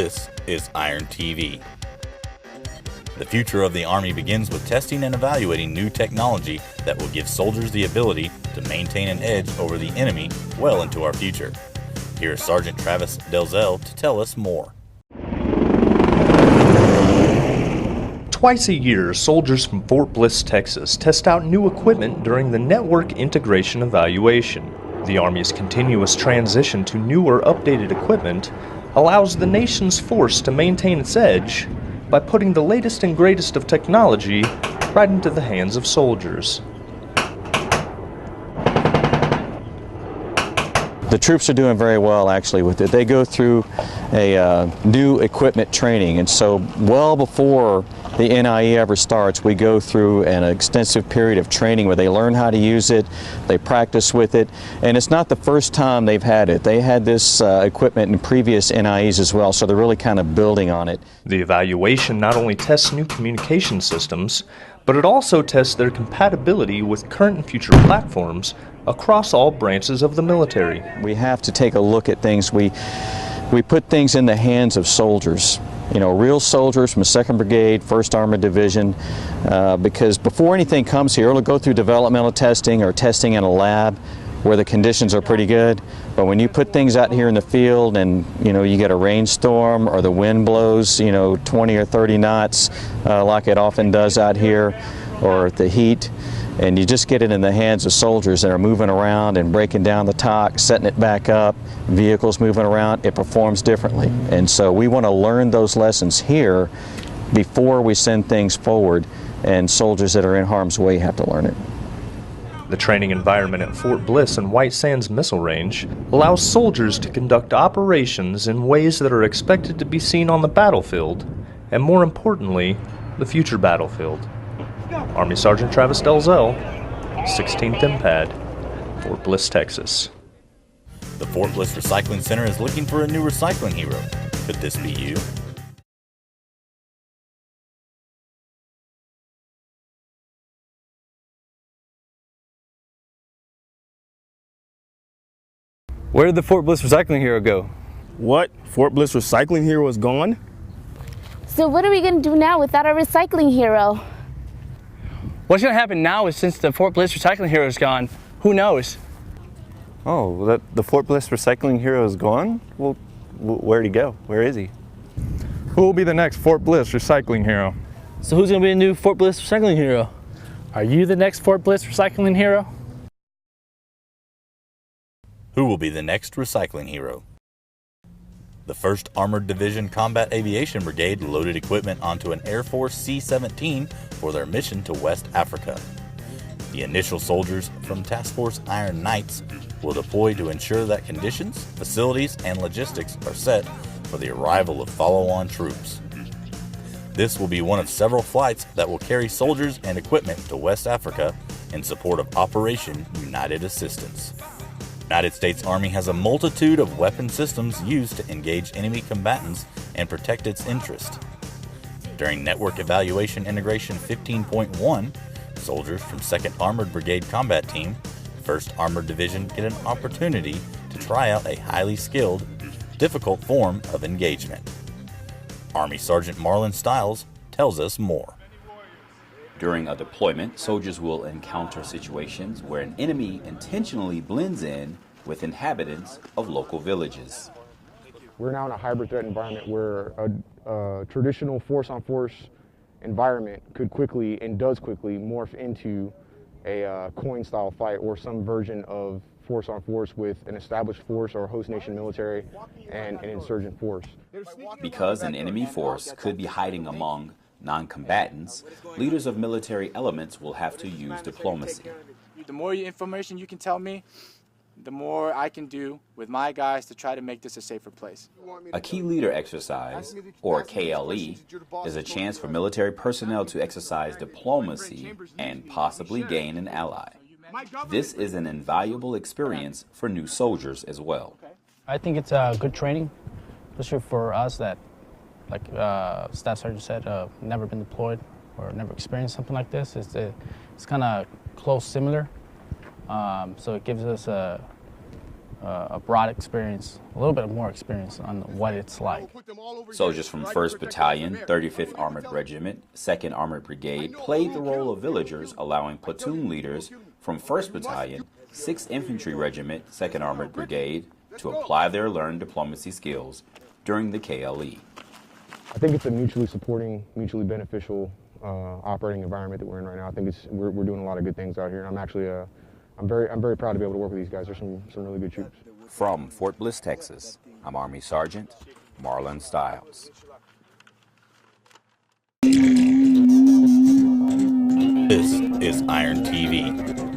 This is Iron TV. The future of the Army begins with testing and evaluating new technology that will give soldiers the ability to maintain an edge over the enemy well into our future. Here is Sergeant Travis Delzell to tell us more. Twice a year, soldiers from Fort Bliss, Texas test out new equipment during the Network Integration Evaluation. The Army's continuous transition to newer, updated equipment allows the nation's force to maintain its edge by putting the latest and greatest of technology right into the hands of soldiers. The troops are doing very well actually with it. They go through a new equipment training, and so well before the NIE ever starts, we go through an extensive period of training where they learn how to use it, they practice with it, and it's not the first time they've had it. They had this equipment in previous NIEs as well, so they're really kind of building on it. The evaluation not only tests new communication systems, but it also tests their compatibility with current and future platforms across all branches of the military. We have to take a look at things. We put things in the hands of soldiers. You know, real soldiers from 2nd Brigade, 1st Armored Division, because before anything comes here, it'll go through developmental testing or testing in a lab where the conditions are pretty good. But when you put things out here in the field and, you know, you get a rainstorm or the wind blows, 20 or 30 knots like it often does out here, or the heat, and you just get it in the hands of soldiers that are moving around and breaking down the TOC, setting it back up, vehicles moving around, it performs differently. And so we want to learn those lessons here before we send things forward, and soldiers that are in harm's way have to learn it. The training environment at Fort Bliss and White Sands Missile Range allows soldiers to conduct operations in ways that are expected to be seen on the battlefield, and more importantly, the future battlefield. Army Sergeant Travis Delzell, 16th MPAD, Fort Bliss, Texas. The Fort Bliss Recycling Center is looking for a new recycling hero. Could this be you? Where did the Fort Bliss Recycling Hero go? What? Fort Bliss Recycling Hero is gone? So what are we going to do now without our recycling hero? What's going to happen now is since the Fort Bliss Recycling Hero is gone, who knows? Oh, the Fort Bliss Recycling Hero is gone? Well, where'd he go? Where is he? Who will be the next Fort Bliss Recycling Hero? So who's going to be a new Fort Bliss Recycling Hero? Are you the next Fort Bliss Recycling Hero? Who will be the next recycling hero? The 1st Armored Division Combat Aviation Brigade loaded equipment onto an Air Force C-17 for their mission to West Africa. The initial soldiers from Task Force Iron Knights will deploy to ensure that conditions, facilities, and logistics are set for the arrival of follow-on troops. This will be one of several flights that will carry soldiers and equipment to West Africa in support of Operation United Assistance. The United States Army has a multitude of weapon systems used to engage enemy combatants and protect its interest. During Network Evaluation Integration 15.1, soldiers from 2nd Armored Brigade Combat Team, 1st Armored Division get an opportunity to try out a highly skilled, difficult form of engagement. Army Sergeant Marlon Stiles tells us more. During a deployment, soldiers will encounter situations where an enemy intentionally blends in with inhabitants of local villages. We're now in a hybrid threat environment where a traditional force-on-force environment could quickly, and does quickly, morph into a coin-style fight or some version of force-on-force with an established force or host nation military and an insurgent force. Because an enemy force could be hiding among non-combatants, leaders of military elements will have to use diplomacy. The more information you can tell me, the more I can do with my guys to try to make this a safer place. A key leader exercise, or KLE, is a chance for military personnel to exercise diplomacy and possibly gain an ally. This is an invaluable experience for new soldiers as well. I think it's a good training, especially for us that, like Staff Sergeant said, never been deployed or never experienced something like this. It's kind of close, similar. So it gives us a broad experience, a little bit more experience on what it's like. Soldiers from 1st Battalion, 35th Armored Regiment, 2nd Armored Brigade played the role of villagers, allowing platoon leaders from 1st Battalion, 6th Infantry Regiment, 2nd Armored Brigade to apply their learned diplomacy skills during the KLE. I think it's a mutually supporting, mutually beneficial operating environment that we're in right now. I think we're doing a lot of good things out here. I'm actually I'm very proud to be able to work with these guys. There's some really good troops. From Fort Bliss, Texas, I'm Army Sergeant Marlon Stiles. This is Iron TV.